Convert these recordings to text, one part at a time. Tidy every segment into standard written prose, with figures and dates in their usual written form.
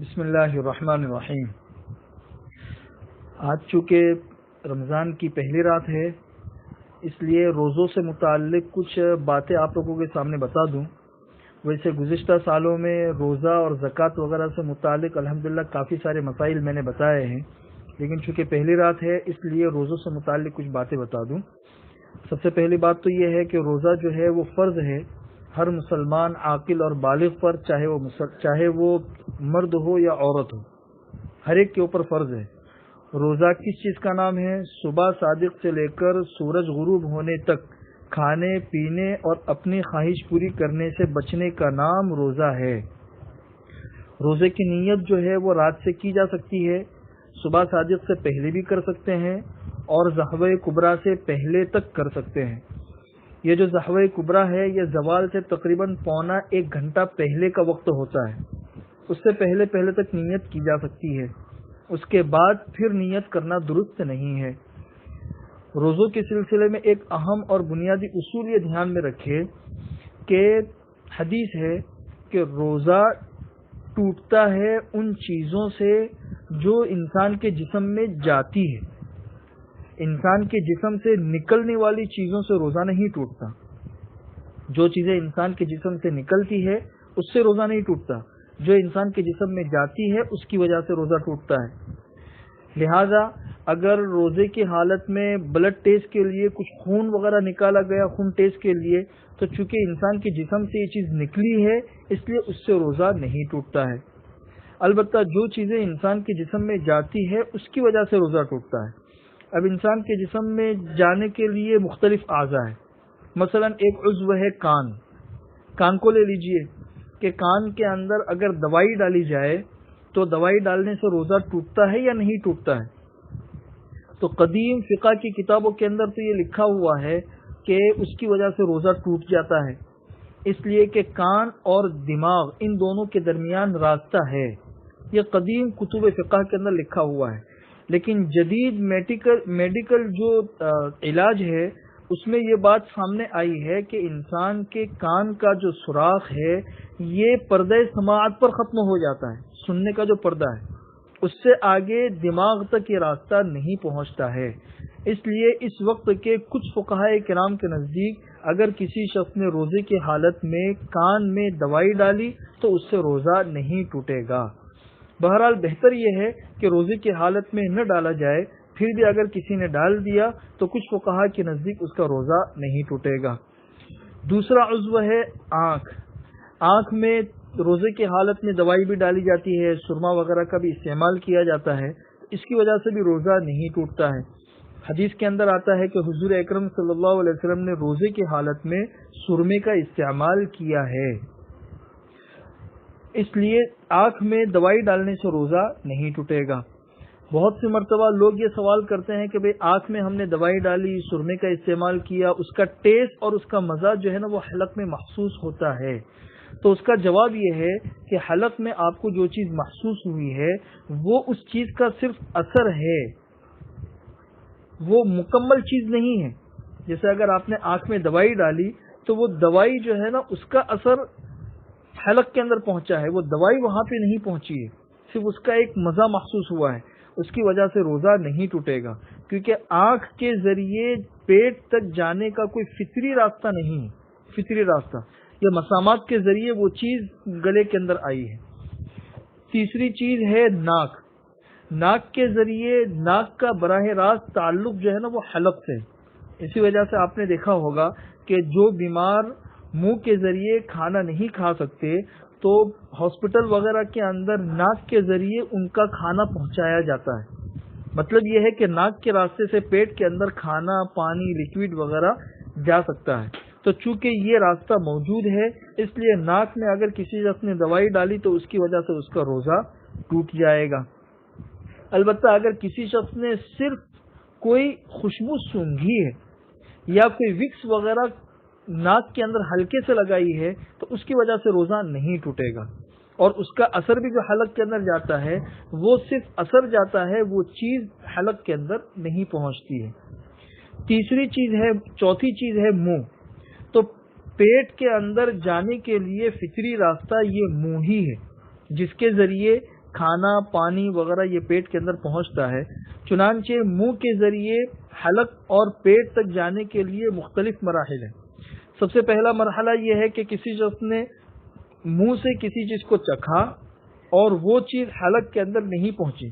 بسم اللہ الرحمن الرحیم۔ آج چونکہ رمضان کی پہلی رات ہے، اس لیے روزوں سے متعلق کچھ باتیں آپ لوگوں کے سامنے بتا دوں۔ ویسے گزشتہ سالوں میں روزہ اور زکوٰۃ وغیرہ سے متعلق الحمدللہ کافی سارے مسائل میں نے بتائے ہیں، لیکن چونکہ پہلی رات ہے اس لیے روزوں سے متعلق کچھ باتیں بتا دوں۔ سب سے پہلی بات تو یہ ہے کہ روزہ جو ہے وہ فرض ہے ہر مسلمان عاقل اور بالغ پر، چاہے وہ مرد ہو یا عورت ہو، ہر ایک کے اوپر فرض ہے۔ روزہ کس چیز کا نام ہے؟ صبح صادق سے لے کر سورج غروب ہونے تک کھانے پینے اور اپنی خواہش پوری کرنے سے بچنے کا نام روزہ ہے۔ روزے کی نیت جو ہے وہ رات سے کی جا سکتی ہے، صبح صادق سے پہلے بھی کر سکتے ہیں اور ضحوہ کبریٰ سے پہلے تک کر سکتے ہیں۔ یہ جو ضحوہ کبریٰ ہے یہ زوال سے تقریباً پونا ایک گھنٹہ پہلے کا وقت ہوتا ہے، اس سے پہلے تک نیت کی جا سکتی ہے، اس کے بعد پھر نیت کرنا درست نہیں ہے۔ روزوں کے سلسلے میں ایک اہم اور بنیادی اصول یہ دھیان میں رکھے کہ حدیث ہے کہ روزہ ٹوٹتا ہے ان چیزوں سے جو انسان کے جسم میں جاتی ہے، انسان کے جسم سے نکلنے والی چیزوں سے روزہ نہیں ٹوٹتا۔ جو چیزیں انسان کے جسم سے نکلتی ہے اس سے روزہ نہیں ٹوٹتا، جو انسان کے جسم میں جاتی ہے اس کی وجہ سے روزہ ٹوٹتا ہے۔ لہذا اگر روزے کی حالت میں بلڈ ٹیسٹ کے لیے کچھ خون وغیرہ نکالا گیا، خون ٹیسٹ کے لیے، تو چونکہ انسان کے جسم سے یہ چیز نکلی ہے اس لیے اس سے روزہ نہیں ٹوٹتا ہے۔ البتہ جو چیزیں انسان کے جسم میں جاتی ہے اس کی وجہ سے روزہ ٹوٹتا ہے۔ اب انسان کے جسم میں جانے کے لیے مختلف اعضاء ہیں، مثلا ایک عضو ہے کان کو لے لیجئے کہ کان کے اندر اگر دوائی ڈالی جائے تو دوائی ڈالنے سے روزہ ٹوٹتا ہے یا نہیں ٹوٹتا ہے؟ تو قدیم فقہ کی کتابوں کے اندر تو یہ لکھا ہوا ہے کہ اس کی وجہ سے روزہ ٹوٹ جاتا ہے، اس لیے کہ کان اور دماغ ان دونوں کے درمیان راستہ ہے، یہ قدیم کتب فقہ کے اندر لکھا ہوا ہے۔ لیکن جدید میڈیکل جو علاج ہے اس میں یہ بات سامنے آئی ہے کہ انسان کے کان کا جو سوراخ ہے یہ پردہ سماعت پر ختم ہو جاتا ہے، سننے کا جو پردہ ہے اس سے آگے دماغ تک یہ راستہ نہیں پہنچتا ہے۔ اس لیے اس وقت کے کچھ فقہائے کرام کے نزدیک اگر کسی شخص نے روزے کی حالت میں کان میں دوائی ڈالی تو اس سے روزہ نہیں ٹوٹے گا۔ بہرحال بہتر یہ ہے کہ روزے کی حالت میں نہ ڈالا جائے، پھر بھی اگر کسی نے ڈال دیا تو کچھ فقہا کے نزدیک اس کا روزہ نہیں ٹوٹے گا۔ دوسرا عضو ہے آنکھ میں روزے کی حالت میں دوائی بھی ڈالی جاتی ہے، سرما وغیرہ کا بھی استعمال کیا جاتا ہے، اس کی وجہ سے بھی روزہ نہیں ٹوٹتا ہے۔ حدیث کے اندر آتا ہے کہ حضور اکرم صلی اللہ علیہ وسلم نے روزے کی حالت میں سرمے کا استعمال کیا ہے، اس لیے آنکھ میں دوائی ڈالنے سے روزہ نہیں ٹوٹے گا۔ بہت سی مرتبہ لوگ یہ سوال کرتے ہیں کہ بھئی آنکھ میں ہم نے دوائی ڈالی، سرمے کا استعمال کیا، اس کا ٹیسٹ اور اس کا مزہ جو ہے نا وہ حلق میں محسوس ہوتا ہے، تو اس کا جواب یہ ہے کہ حلق میں آپ کو جو چیز محسوس ہوئی ہے وہ اس چیز کا صرف اثر ہے، وہ مکمل چیز نہیں ہے۔ جیسے اگر آپ نے آنکھ میں دوائی ڈالی تو وہ دوائی جو ہے نا اس کا اثر حلق کے اندر پہنچا ہے، وہ دوائی وہاں پہ نہیں پہنچی ہے، صرف اس کا ایک مزہ محسوس ہوا ہے، اس کی وجہ سے روزہ نہیں ٹوٹے گا، کیونکہ آنکھ کے ذریعے پیٹ تک جانے کا کوئی فطری راستہ نہیں ہے، فطری راستہ یا مسامات کے ذریعے وہ چیز گلے کے اندر آئی ہے۔ تیسری چیز ہے ناک کے ذریعے، ناک کا براہ راست تعلق جو ہے نا وہ حلق سے، اسی وجہ سے آپ نے دیکھا ہوگا کہ جو بیمار منہ کے ذریعے کھانا نہیں کھا سکتے تو ہاسپٹل وغیرہ کے اندر ناک کے ذریعے ان کا کھانا پہنچایا جاتا ہے۔ مطلب یہ ہے کہ ناک کے راستے سے پیٹ کے اندر کھانا، پانی، لیکوڈ وغیرہ جا سکتا ہے، تو چونکہ یہ راستہ موجود ہے اس لیے ناک میں اگر کسی شخص نے دوائی ڈالی تو اس کی وجہ سے اس کا روزہ ٹوٹ جائے گا۔ البتہ اگر کسی شخص نے صرف کوئی خوشبو سونگھی ہے یا کوئی وکس وغیرہ ناک کے اندر ہلکے سے لگائی ہے تو اس کی وجہ سے روزہ نہیں ٹوٹے گا، اور اس کا اثر بھی جو حلق کے اندر جاتا ہے وہ صرف اثر جاتا ہے، وہ چیز حلق کے اندر نہیں پہنچتی ہے۔ چوتھی چیز ہے منہ، تو پیٹ کے اندر جانے کے لیے فطری راستہ یہ منہ ہی ہے، جس کے ذریعے کھانا پانی وغیرہ یہ پیٹ کے اندر پہنچتا ہے، چنانچہ منہ کے ذریعے حلق اور پیٹ تک جانے کے لیے مختلف مراحل ہیں۔ سب سے پہلا مرحلہ یہ ہے کہ کسی شخص نے منہ سے کسی چیز کو چکھا اور وہ چیز حلق کے اندر نہیں پہنچی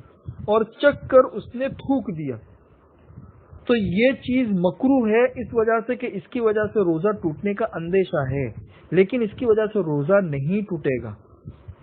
اور چکھ کر اس نے تھوک دیا، تو یہ چیز مکروہ ہے، اس وجہ سے کہ اس کی وجہ سے روزہ ٹوٹنے کا اندیشہ ہے، لیکن اس کی وجہ سے روزہ نہیں ٹوٹے گا،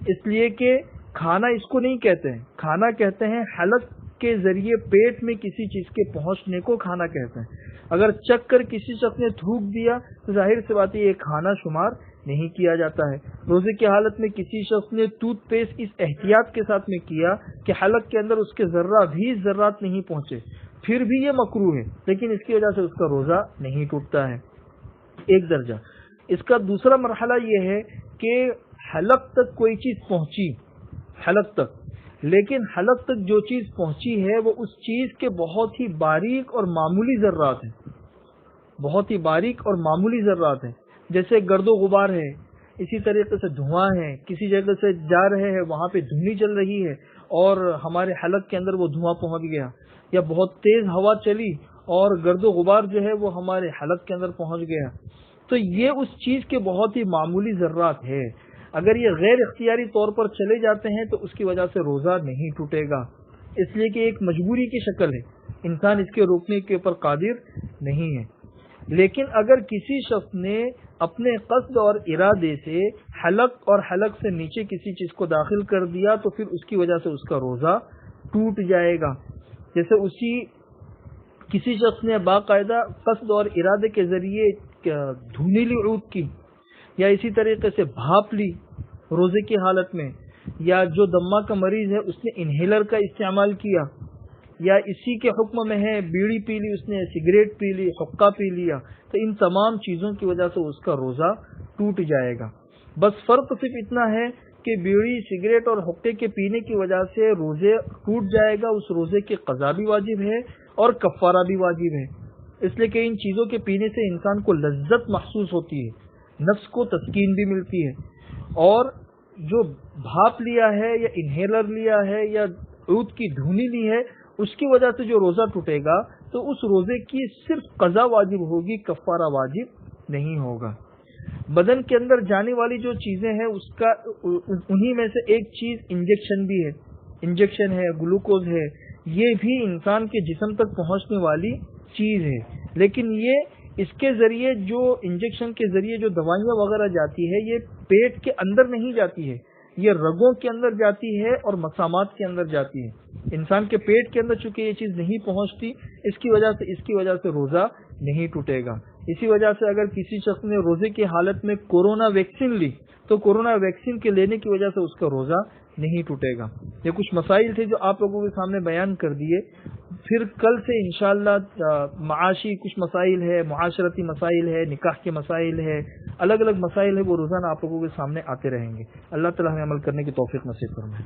اس لیے کہ کھانا اس کو نہیں کہتے ہیں، کھانا کہتے ہیں حلق کے ذریعے پیٹ میں کسی چیز کے پہنچنے کو کھانا کہتے ہیں۔ اگر چکھ کر کسی شخص نے تھوک دیا تو ظاہر سی بات ہے یہ کھانا شمار نہیں کیا جاتا ہے۔ روزے کی حالت میں کسی شخص نے ٹوتھ پیسٹ اس احتیاط کے ساتھ میں کیا کہ حلق کے اندر اس کے ذرہ بھی ذرات نہیں پہنچے، پھر بھی یہ مکروہ ہے، لیکن اس کی وجہ سے اس کا روزہ نہیں ٹوٹتا ہے۔ ایک درجہ۔ اس کا دوسرا مرحلہ یہ ہے کہ حلق تک کوئی چیز پہنچی، حلق تک، لیکن حلق تک جو چیز پہنچی ہے وہ اس چیز کے بہت ہی باریک اور معمولی ذرات ہیں، بہت ہی باریک اور معمولی ذرات ہیں، جیسے گرد و غبار ہے، اسی طریقے سے دھواں ہے، کسی جگہ سے جا رہے ہیں وہاں پہ دھندلی چل رہی ہے اور ہمارے حلق کے اندر وہ دھواں پہنچ گیا، یا بہت تیز ہوا چلی اور گرد و غبار جو ہے وہ ہمارے حلق کے اندر پہنچ گیا، تو یہ اس چیز کے بہت ہی معمولی ذرات ہے۔ اگر یہ غیر اختیاری طور پر چلے جاتے ہیں تو اس کی وجہ سے روزہ نہیں ٹوٹے گا، اس لیے کہ ایک مجبوری کی شکل ہے، انسان اس کے روکنے کے اوپر قادر نہیں ہے۔ لیکن اگر کسی شخص نے اپنے قصد اور ارادے سے حلق اور حلق سے نیچے کسی چیز کو داخل کر دیا تو پھر اس کی وجہ سے اس کا روزہ ٹوٹ جائے گا۔ جیسے کسی شخص نے باقاعدہ قصد اور ارادے کے ذریعے دھندلی عود کی، یا اسی طریقے سے بھاپ لی روزے کی حالت میں، یا جو دمہ کا مریض ہے اس نے انہیلر کا استعمال کیا، یا اسی کے حکم میں ہے بیڑی پی لی، اس نے سگریٹ پی لی، حقہ پی لیا، تو ان تمام چیزوں کی وجہ سے اس کا روزہ ٹوٹ جائے گا۔ بس فرق صرف اتنا ہے کہ بیڑی سگریٹ اور حقے کے پینے کی وجہ سے روزے ٹوٹ جائے گا، اس روزے کی قضا بھی واجب ہے اور کفارہ بھی واجب ہے، اس لیے کہ ان چیزوں کے پینے سے انسان کو لذت محسوس ہوتی ہے، نفس کو تسکین بھی ملتی ہے، اور جو بھاپ لیا ہے یا انہیلر لیا ہے یا عود کی دھونی لی ہے اس کی وجہ سے جو روزہ ٹوٹے گا تو اس روزے کی صرف قضا واجب ہوگی، کفارہ واجب نہیں ہوگا۔ بدن کے اندر جانے والی جو چیزیں ہیں انہی میں سے ایک چیز انجیکشن بھی ہے، انجیکشن ہے، گلوکوز ہے، یہ بھی انسان کے جسم تک پہنچنے والی چیز ہے، لیکن یہ اس کے ذریعے جو انجیکشن کے ذریعے جو دوائیاں وغیرہ جاتی ہے یہ پیٹ کے اندر نہیں جاتی ہے، یہ رگوں کے اندر جاتی ہے اور مسامات کے اندر جاتی ہے۔ انسان کے پیٹ کے اندر چونکہ یہ چیز نہیں پہنچتی، اس کی وجہ سے روزہ نہیں ٹوٹے گا۔ اسی وجہ سے اگر کسی شخص نے روزے کی حالت میں کورونا ویکسین لی تو کورونا ویکسین کے لینے کی وجہ سے اس کا روزہ نہیں ٹوٹے گا۔ یہ کچھ مسائل تھے جو آپ لوگوں کے سامنے بیان کر دیے۔ پھر کل سے انشاءاللہ معاشی کچھ مسائل ہے، معاشرتی مسائل ہے، نکاح کے مسائل ہے، الگ الگ مسائل ہے، وہ روزانہ آپ لوگوں کے سامنے آتے رہیں گے۔ اللہ تعالی ہمیں عمل کرنے کی توفیق نصیب فرمائے۔